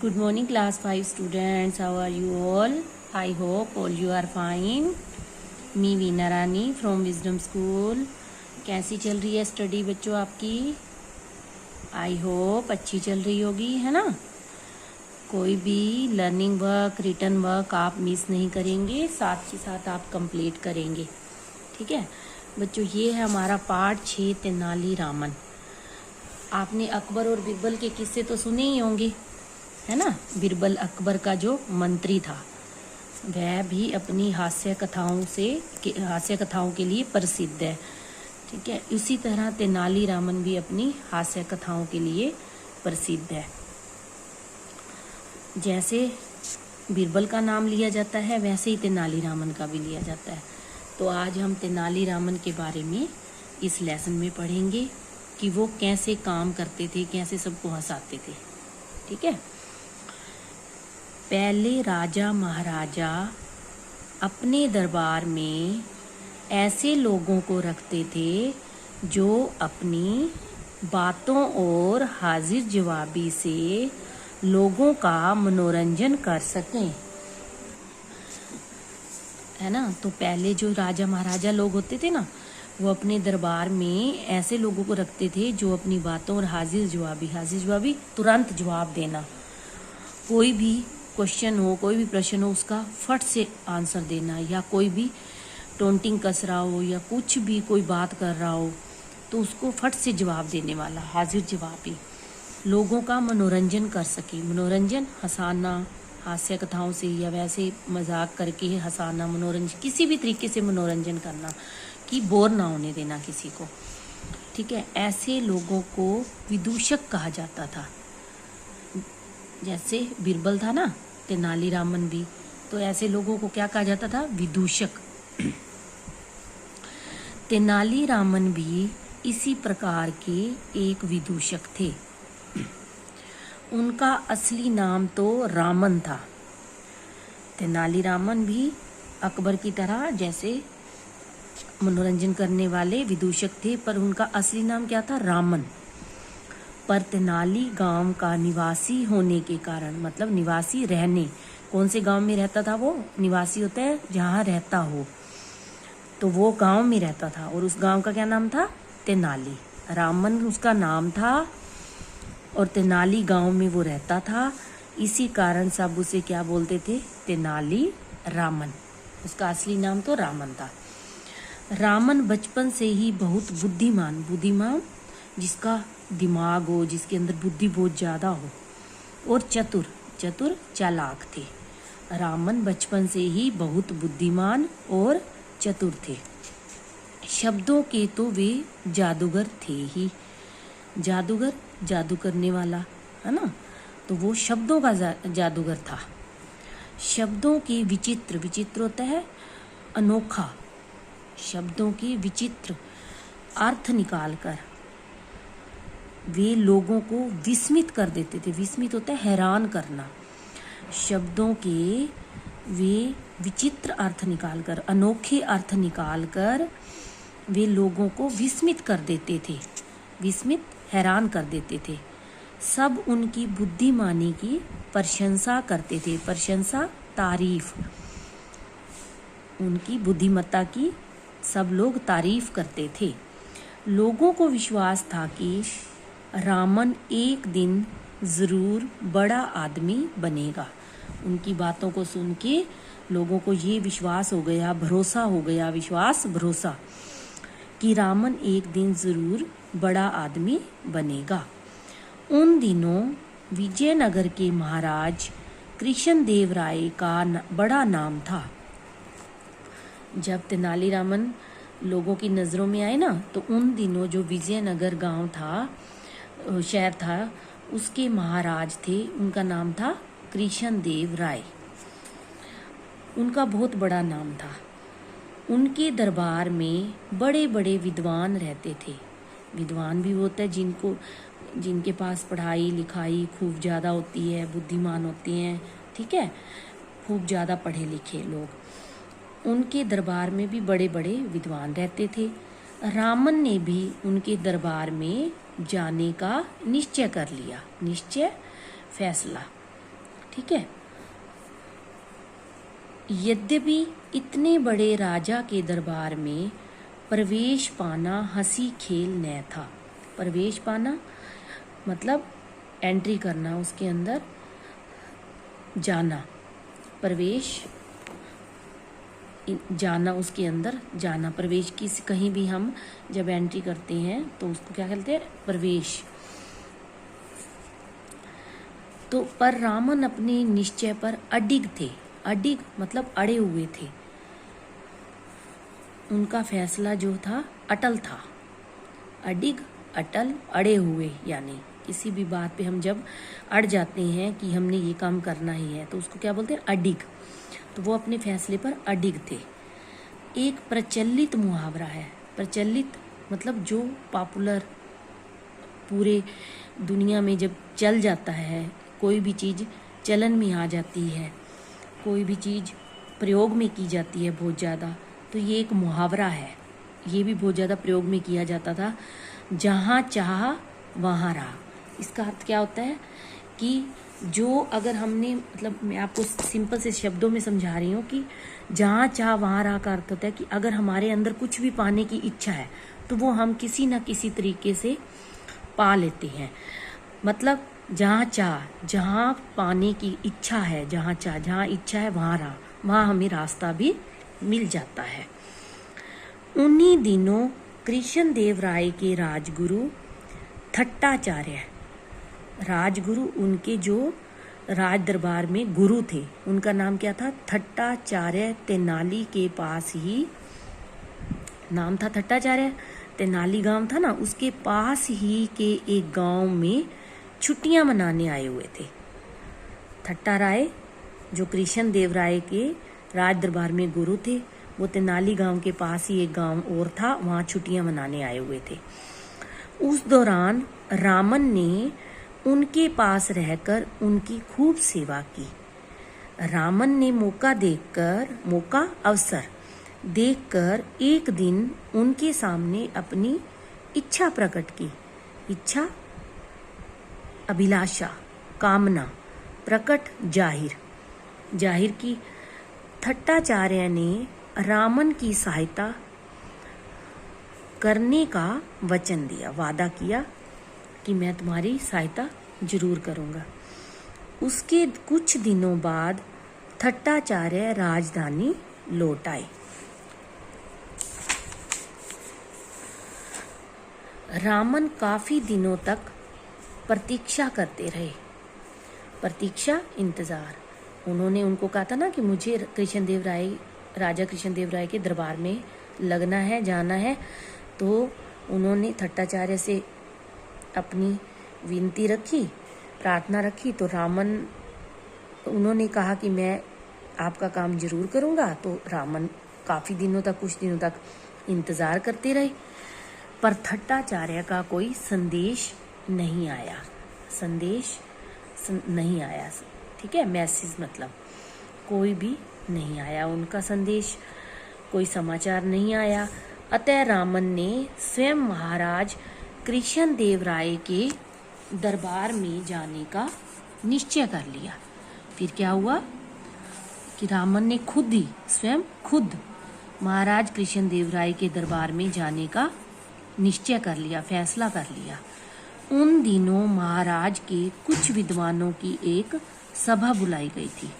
Good morning, class 5 students. How are you all? I hope all you are fine. Me Veena Rani from wisdom school. कैसी चल रही है study बच्चों आपकी? I hope अच्छी चल रही होगी, है ना। कोई भी लर्निंग वर्क, रिटर्न वर्क आप मिस नहीं करेंगे, साथ ही साथ आप कंप्लीट करेंगे। ठीक है बच्चों, ये है हमारा पार्ट 6 तेनाली रामन। आपने अकबर और बीरबल के किस्से तो सुने ही होंगे, है ना। बीरबल अकबर का जो मंत्री था, वह भी अपनी हास्य कथाओं के लिए प्रसिद्ध है। ठीक है, इसी तरह तेनाली रामन भी अपनी हास्य कथाओं के लिए प्रसिद्ध है। जैसे बीरबल का नाम लिया जाता है, वैसे ही तेनाली रामन का भी लिया जाता है। तो आज हम तेनाली रामन के बारे में इस लेसन में पढ़ेंगे कि वो कैसे काम करते थे, कैसे सबको हंसाते थे। ठीक है, पहले राजा महाराजा अपने दरबार में ऐसे लोगों को रखते थे जो अपनी बातों और हाजिर जवाबी से लोगों का मनोरंजन कर सकें, है ना। तो पहले जो राजा महाराजा लोग होते थे ना, वो अपने दरबार में ऐसे लोगों को रखते थे जो अपनी बातों और हाजिर जवाबी तुरंत जवाब देना। कोई भी क्वेश्चन हो, कोई भी प्रश्न हो, उसका फट से आंसर देना, या कोई भी टोंटिंग कस रहा हो या कुछ भी कोई बात कर रहा हो तो उसको फट से जवाब देने वाला हाजिर जवाबी, लोगों का मनोरंजन कर सके। मनोरंजन हंसाना, हास्य कथाओं से या वैसे मजाक करके हंसाना, मनोरंजन किसी भी तरीके से मनोरंजन करना कि बोर ना होने देना किसी को। ठीक है, ऐसे लोगों को विदूषक कहा जाता था। जैसे बीरबल था ना, तेनाली रामन भी, तो ऐसे लोगों को क्या कहा जाता था? विदूषक। तेनाली रामन भी इसी प्रकार के एक विदूषक थे। उनका असली नाम तो रामन था। तेनाली रामन भी अकबर की तरह जैसे मनोरंजन करने वाले विदूषक थे, पर उनका असली नाम क्या था? रामन। पर तेनाली गांव का निवासी होने के कारण, मतलब निवासी रहने, कौन से गांव में रहता था वो? निवासी होता है जहाँ रहता हो, तो वो गांव में रहता था और उस गांव का क्या नाम था? तेनाली। रामन उसका नाम था और तेनाली गांव में वो रहता था। इसी कारण सब उसे क्या बोलते थे? तेनाली रामन। उसका असली नाम तो रामन था। रामन बचपन से ही बहुत बुद्धिमान जिसका दिमाग हो, जिसके अंदर बुद्धि बहुत ज़्यादा हो, और चतुर चालाक थे। रामन बचपन से ही बहुत बुद्धिमान और चतुर थे। शब्दों के तो वे जादूगर थे ही। जादूगर, जादू करने वाला, है ना। तो वो शब्दों का जादूगर था। शब्दों के विचित्र होता है अनोखा। शब्दों के विचित्र अर्थ निकालकर वे लोगों को विस्मित कर देते थे। विस्मित होता है हैरान करना। शब्दों के वे विचित्र अर्थ निकालकर, अनोखे अर्थ निकालकर वे लोगों को विस्मित कर देते थे, विस्मित हैरान कर देते थे। सब उनकी बुद्धिमानी की प्रशंसा करते थे। प्रशंसा, तारीफ, उनकी बुद्धिमत्ता की सब लोग तारीफ करते थे। लोगों को विश्वास था कि रामन एक दिन ज़रूर बड़ा आदमी बनेगा। उनकी बातों को सुन के लोगों को ये विश्वास हो गया, भरोसा हो गया, भरोसा कि रामन एक दिन ज़रूर बड़ा आदमी बनेगा। उन दिनों विजयनगर के महाराज कृष्णदेव राय का बड़ा नाम था। जब तेनाली रामन लोगों की नज़रों में आए ना, तो उन दिनों जो विजयनगर गांव था, शहर था, उसके महाराज थे, उनका नाम था कृष्णदेव राय। उनका बहुत बड़ा नाम था। उनके दरबार में बड़े बड़े विद्वान रहते थे। विद्वान भी होता है जिनके पास पढ़ाई लिखाई खूब ज़्यादा होती है, बुद्धिमान होते हैं। ठीक है, खूब ज़्यादा पढ़े लिखे लोग। उनके दरबार में भी बड़े बड़े विद्वान रहते थे। रामन ने भी उनके दरबार में जाने का निश्चय कर लिया। निश्चय, फैसला। ठीक है। यद्यपि इतने बड़े राजा के दरबार में प्रवेश पाना हंसी खेल न था। प्रवेश पाना मतलब एंट्री करना, उसके अंदर जाना, प्रवेश जाना, उसके अंदर जाना, प्रवेश की कहीं भी हम जब एंट्री करते हैं तो उसको क्या कहते हैं, प्रवेश। तो पर रामन अपने निश्चय पर अडिग थे। अडिग मतलब अड़े हुए थे। उनका फैसला जो था अटल था। अडिग, अटल, अड़े हुए, यानी किसी भी बात पे हम जब अड़ जाते हैं कि हमने ये काम करना ही है तो उसको क्या बोलते हैं, अडिग। तो वो अपने फैसले पर अडिग थे। एक प्रचलित मुहावरा है। प्रचलित मतलब जो पॉपुलर पूरे दुनिया में जब चल जाता है, कोई भी चीज़ चलन में आ जाती है, कोई भी चीज़ प्रयोग में की जाती है बहुत ज़्यादा, तो ये एक मुहावरा है। ये भी बहुत ज़्यादा प्रयोग में किया जाता था। जहाँ चाह वहाँ रहा। इसका अर्थ क्या होता है कि जो अगर हमने मतलब मैं आपको सिंपल से शब्दों में समझा रही हूँ कि जहाँ चाह वहाँ रहा का अर्थ होता है कि अगर हमारे अंदर कुछ भी पाने की इच्छा है तो वो हम किसी न किसी तरीके से पा लेते हैं। मतलब जहाँ चाह, जहाँ पाने की इच्छा है, जहाँ चाह, जहाँ इच्छा है वहाँ रहा, वहाँ हमें रास्ता भी मिल जाता है। उन्हीं दिनों कृष्ण देव राय के राजगुरु थट्टाचार्य, राजगुरु उनके जो राज दरबार में गुरु थे, उनका नाम क्या था, थट्टाचार्य। तेनाली के पास ही नाम था थट्टाचार्य। तेनाली गांव था ना, उसके पास ही के एक गांव में छुट्टियां मनाने आए हुए थे। थट्टा राय जो कृष्ण देव राय के राज दरबार में गुरु थे, वो तेनाली गांव के पास ही एक गांव और था, वहाँ छुट्टियां मनाने आए हुए थे। उस दौरान रामन ने उनके पास रहकर उनकी खूब सेवा की। रामन ने अवसर देखकर एक दिन उनके सामने अपनी इच्छा प्रकट की। इच्छा, अभिलाषा, कामना, प्रकट, जाहिर की। थट्टाचार्य ने रामन की सहायता करने का वचन दिया, वादा किया कि मैं तुम्हारी सहायता जरूर करूंगा। उसके कुछ दिनों बाद थट्टाचार्य राजधानी लौट आए। रामन काफी दिनों तक प्रतीक्षा करते रहे। प्रतीक्षा, इंतजार। उन्होंने उनको कहा था ना कि मुझे राजा कृष्णदेव राय के दरबार में लगना है, जाना है। तो उन्होंने थट्टाचार्य से अपनी विनती रखी, प्रार्थना रखी। तो रामन, उन्होंने कहा कि मैं आपका काम जरूर करूंगा। तो रामन काफ़ी दिनों तक, कुछ दिनों तक इंतज़ार करते रहे, पर थट्टाचार्य का कोई संदेश नहीं आया। ठीक है, मैसेज मतलब कोई भी नहीं आया, उनका संदेश, कोई समाचार नहीं आया। अतः रामन ने स्वयं महाराज कृष्ण देव राय के दरबार में जाने का निश्चय कर लिया। फिर क्या हुआ कि रामन ने खुद महाराज कृष्ण देव राय के दरबार में जाने का निश्चय कर लिया, फैसला कर लिया। उन दिनों महाराज के कुछ विद्वानों की एक सभा बुलाई गई थी।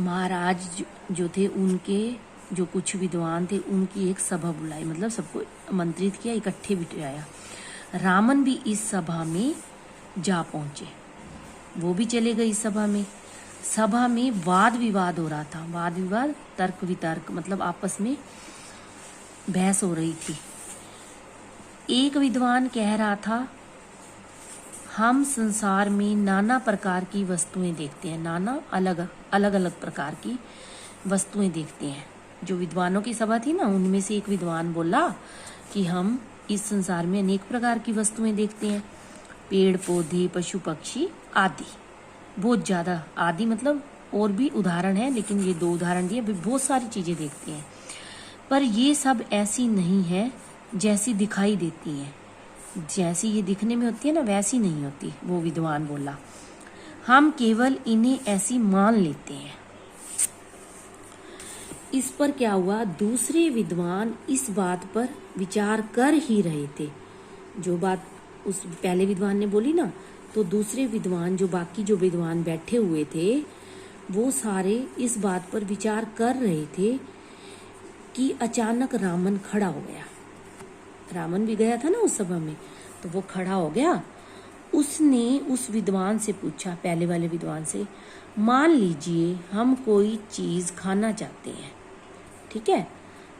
महाराज जो थे, उनके जो कुछ विद्वान थे, उनकी एक सभा बुलाई, मतलब सबको आमंत्रित किया, इकट्ठे बिठाया। रामन भी इस सभा में जा पहुंचे, वो भी चले गए इस सभा में। सभा में वाद विवाद हो रहा था। वाद विवाद, तर्क वितर्क, मतलब आपस में बहस हो रही थी। एक विद्वान कह रहा था, हम संसार में नाना प्रकार की वस्तुएं देखते हैं, नाना अलग अलग प्रकार की वस्तुएं देखते हैं। जो विद्वानों की सभा थी ना, उनमें से एक विद्वान बोला कि हम इस संसार में अनेक प्रकार की वस्तुएं देखते हैं, पेड़ पौधे, पशु पक्षी आदि, बहुत ज़्यादा। आदि मतलब और भी उदाहरण है, लेकिन ये 2 उदाहरण दिए, बहुत सारी चीज़ें देखते हैं। पर ये सब ऐसी नहीं है जैसी दिखाई देती हैं। जैसी ये दिखने में होती है ना वैसी नहीं होती। वो विद्वान बोला, हम केवल इन्हें ऐसी मान लेते हैं। इस पर क्या हुआ, दूसरे विद्वान इस बात पर विचार कर ही रहे थे। जो बात उस पहले विद्वान ने बोली ना, तो दूसरे विद्वान, जो बाकी जो विद्वान बैठे हुए थे, वो सारे इस बात पर विचार कर रहे थे कि अचानक रामन खड़ा हो गया। रामन भी गया था ना उस सभा में, तो वो खड़ा हो गया। उसने उस विद्वान से पूछा, पहले वाले विद्वान से, मान लीजिए हम कोई चीज खाना चाहते हैं, ठीक है।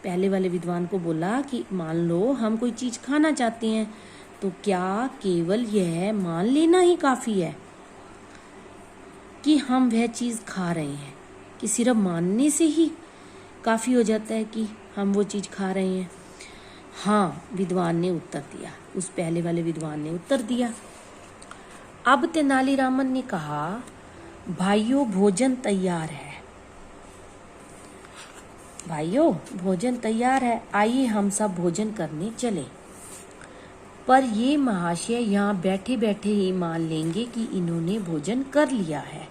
पहले वाले विद्वान को बोला कि मान लो हम कोई चीज खाना चाहते हैं, तो क्या केवल यह मान लेना ही काफी है कि हम वह चीज खा रहे हैं, कि सिर्फ मानने से ही काफी हो जाता है कि हम वो चीज खा रहे हैं? हाँ, विद्वान ने उत्तर दिया, उस पहले वाले विद्वान ने उत्तर दिया। अब तेनालीरामन ने कहा, भाइयों भोजन तैयार है, भाइयों भोजन तैयार है, आइए हम सब भोजन करने चले। पर ये महाशय यहाँ बैठे बैठे ही मान लेंगे कि इन्होंने भोजन कर लिया है,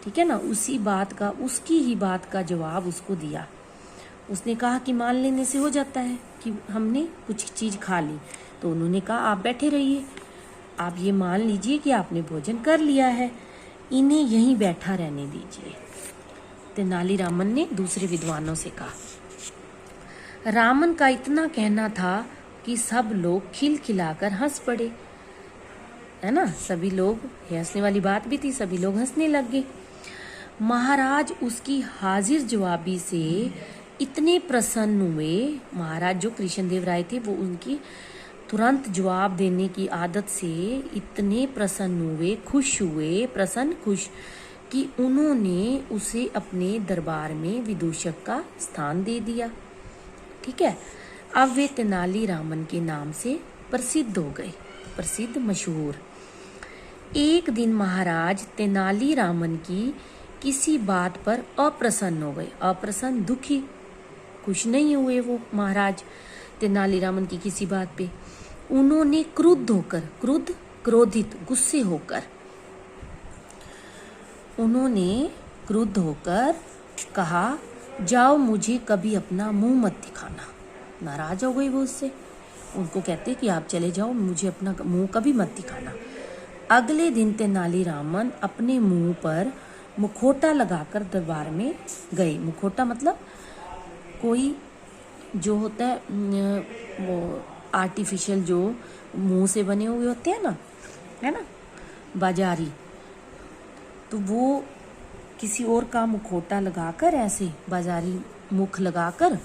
ठीक है ना। उसी बात का, उसकी ही बात का जवाब उसको दिया। उसने कहा कि मान लेने से हो जाता है कि हमने कुछ चीज खा ली, तो उन्होंने कहा आप बैठे रहिए, आप ये मान लीजिए कि आपने भोजन कर लिया है, इन्हें यहीं बैठा रहने दीजिए। तेनालीरामन ने दूसरे विद्वानों से कहा। रामन का इतना कहना था कि सब लोग खिलखिलाकर हंस पड़े, है ना। सभी लोग, हंसने वाली बात भी थी, सभी लोग हंसने लग गए। महाराज उसकी हाजिर जवाबी से इतने प्रसन्न हुए, महाराज जो कृष्णदेव राय थे वो उनकी तुरंत जवाब देने की आदत से इतने प्रसन्न हुए, खुश हुए, प्रसन्न खुश, कि उन्होंने उसे अपने दरबार में विदूषक का स्थान दे दिया, ठीक है। अब वे तेनालीरामन के नाम से प्रसिद्ध हो गए, प्रसिद्ध, मशहूर। एक दिन महाराज तेनालीरामन की किसी बात पर अप्रसन्न हो गए, अप्रसन्न, दुखी, खुश नहीं हुए वो महाराज तेनालीरामन की किसी बात पे। उन्होंने क्रुद्ध होकर, क्रुद्ध, क्रोधित, गुस्से होकर, उन्होंने क्रुद्ध होकर कहा, जाओ मुझे कभी अपना मुंह मत दिखाना। नाराज हो गई वो उससे, उनको कहते कि आप चले जाओ, मुझे अपना मुंह कभी मत दिखाना। अगले दिन तेनालीरामन अपने मुंह पर मुखौटा लगाकर दरबार में गए। मुखौटा मतलब कोई जो होता है वो आर्टिफिशियल, जो मुंह से बने हुए होते हैं ना, है ना, बाजारी, तो वो किसी और का मुखौटा लगाकर, ऐसे बाजारी मुख लगाकर,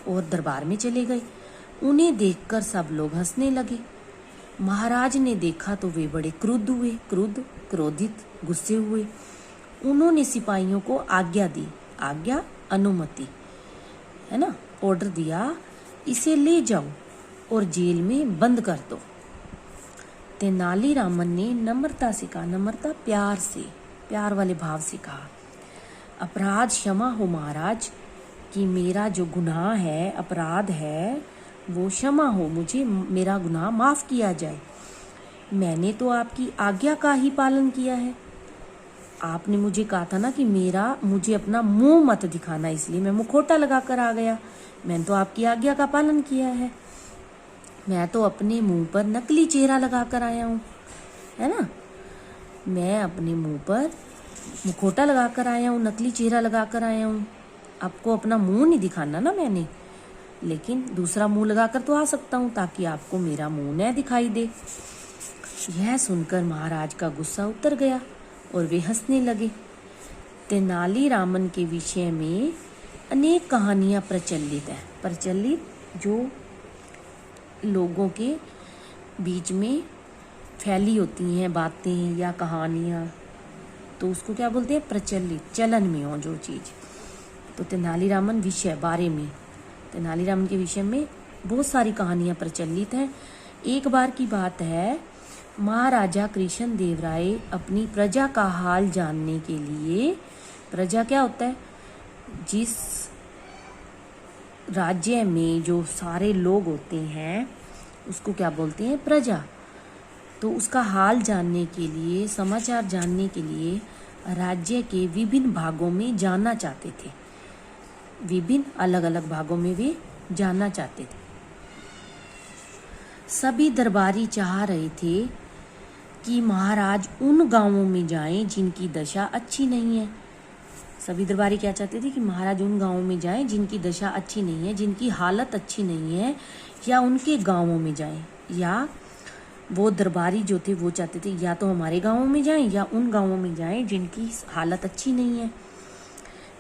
और दरबार में चले गए। उन्हें देखकर सब लोग हंसने लगे। महाराज ने देखा तो वे बड़े क्रुद्ध हुए, क्रुद्ध, क्रोधित, गुस्से हुए। उन्होंने सिपाहियों को आज्ञा दी, आज्ञा, अनुमति, है ना, ऑर्डर दिया, इसे ले जाओ और जेल में बंद कर दो। तेनालीरामन ने नम्रता से कहा, नम्रता प्यार से, प्यार वाले भाव से कहा, अपराध क्षमा हो महाराज, कि मेरा जो गुनाह है, अपराध है, वो क्षमा हो, मुझे मेरा गुनाह माफ किया जाए। मैंने तो आपकी आज्ञा का ही पालन किया है। आपने मुझे कहा था ना कि मुझे अपना मुंह मत दिखाना, इसलिए मैं मुखौटा लगाकर आ गया। मैंने तो आपकी आज्ञा का पालन किया है। मैं तो अपने मुंह पर नकली चेहरा लगाकर आया हूँ, है ना। मैं अपने मुंह पर मुखौटा लगाकर आया हूँ, नकली चेहरा लगाकर आया हूँ। आपको अपना मुंह नहीं दिखाना ना मैंने, लेकिन दूसरा मुंह लगाकर तो आ सकता हूँ ताकि आपको मेरा मुंह न दिखाई दे। यह सुनकर महाराज का गुस्सा उतर गया और वे हंसने लगे। तेनालीरामन के विषय में अनेक कहानियां प्रचलित है। प्रचलित जो लोगों के बीच में फैली होती हैं बातें या कहानियां, तो उसको क्या बोलते हैं, प्रचलित, चलन में हो जो चीज़। तो तेनालीरामन विषय बारे में, तेनालीरामन के विषय में बहुत सारी कहानियां प्रचलित हैं। एक बार की बात है, महाराजा कृष्णदेव राय अपनी प्रजा का हाल जानने के लिए, प्रजा क्या होता है, जिस राज्य में जो सारे लोग होते हैं, उसको क्या बोलते हैं, प्रजा। तो उसका हाल जानने के लिए, समाचार जानने के लिए राज्य के विभिन्न भागों में जाना चाहते थे, विभिन्न अलग अलग भागों में वे जाना चाहते थे। सभी दरबारी चाह रहे थे कि महाराज उन गांवों में जाएं जिनकी दशा अच्छी नहीं है। सभी दरबारी क्या चाहते थे कि महाराज उन गांवों में जाएं जिनकी दशा अच्छी नहीं है, जिनकी हालत अच्छी नहीं है, या उनके गांवों में जाएं। या वो दरबारी जो थे वो चाहते थे या तो हमारे गांवों में जाएं या उन गांवों में जाएं जिनकी हालत अच्छी नहीं है।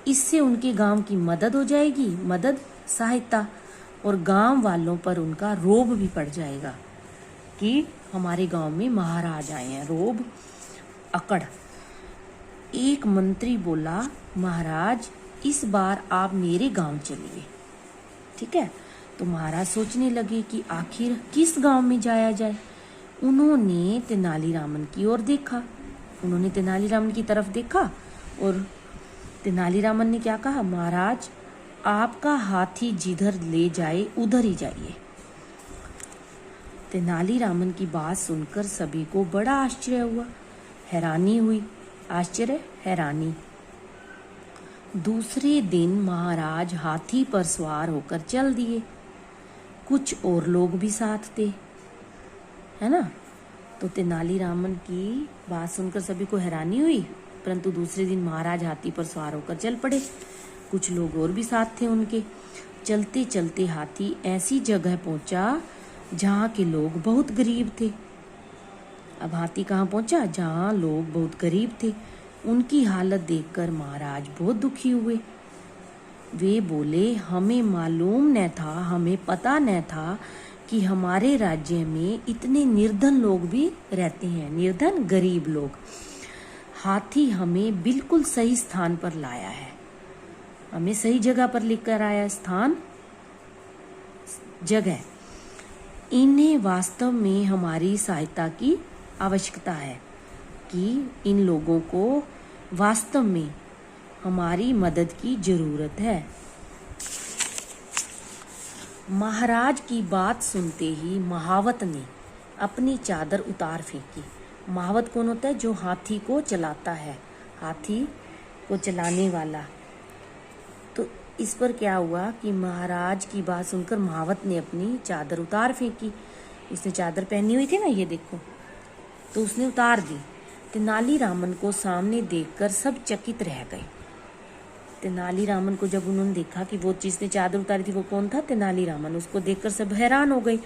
इससे उनके गांव की मदद हो जाएगी, मदद, सहायता, और गांव वालों पर उनका रोब भी पड़ जाएगा कि हमारे गांव में महाराज आए हैं। रोब, अकड़। एक मंत्री बोला, महाराज इस बार आप मेरे गांव चलिए। ठीक है, तो महाराज सोचने लगे कि आखिर किस गांव में जाया जाए। उन्होंने तेनालीरामन की ओर देखा, उन्होंने तेनालीरामन की तरफ देखा और तेनालीरामन ने क्या कहा, महाराज आपका हाथी जिधर ले जाए उधर ही जाइए। तेनालीरामन की बात सुनकर सभी को बड़ा आश्चर्य हुआ, हैरानी हुई। आश्चर्य, हैरानी। दूसरे दिन महाराज हाथी पर सवार होकर चल दिए। कुछ और लोग भी साथ थे, है ना। तो तेनालीरामन की बात सुनकर सभी को हैरानी हुई, परंतु दूसरे दिन महाराज हाथी पर सवार होकर चल पड़े। कुछ लोग और भी साथ थे उनके। चलते चलते हाथी ऐसी जगह पहुंचा जहाँ के लोग बहुत गरीब थे। अब हाथी कहाँ पहुंचा, जहाँ लोग बहुत गरीब थे। उनकी हालत देखकर महाराज बहुत दुखी हुए। वे बोले, हमें मालूम न था, हमें पता न था कि हमारे राज्य में इतने निर्धन लोग भी रहते हैं, निर्धन गरीब लोग। हाथी हमें बिल्कुल सही स्थान पर लाया है, हमें सही जगह पर लेकर आया। स्थान, जगह। इन्हें वास्तव में हमारी सहायता की आवश्यकता है, कि इन लोगों को वास्तव में हमारी मदद की जरूरत है। महाराज की बात सुनते ही महावत ने अपनी चादर उतार फेंकी। महावत कौन होता है, जो हाथी को चलाता है, हाथी को चलाने वाला। तो इस पर क्या हुआ कि महाराज की बात सुनकर महावत ने अपनी चादर उतार फेंकी। उसने चादर पहनी हुई थी ना, ये देखो, तो उसने उतार दी। तेनालीरामन को सामने देखकर सब चकित रह गए। तेनालीरामन को जब उन्होंने देखा कि वो जिसने चादर उतारी थी वो कौन था, तेनालीरामन, उसको देखकर सब हैरान हो गए।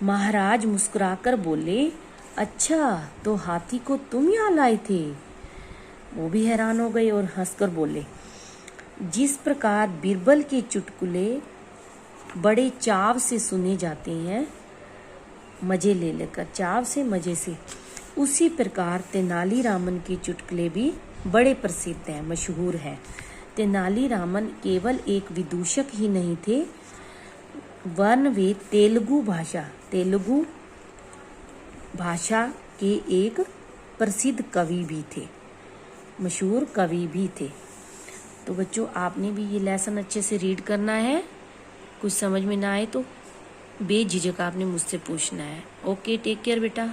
महाराज मुस्कुराकर बोले, अच्छा तो हाथी को तुम यहाँ लाए थे। वो भी हैरान हो गए और हंसकर बोले, जिस प्रकार बीरबल के चुटकुले बड़े चाव से सुने जाते हैं, मजे ले लेकर, चाव से, मजे से, उसी प्रकार तेनालीरामन के चुटकुले भी बड़े प्रसिद्ध हैं, मशहूर हैं। तेनालीरामन केवल एक विदूषक ही नहीं थे, वरन वे तेलुगु भाषा के एक प्रसिद्ध कवि भी थे, मशहूर कवि भी थे। तो बच्चों, आपने भी ये लेसन अच्छे से रीड करना है। कुछ समझ में ना आए तो बेझिझक आपने मुझसे पूछना है। ओके, टेक केयर बेटा।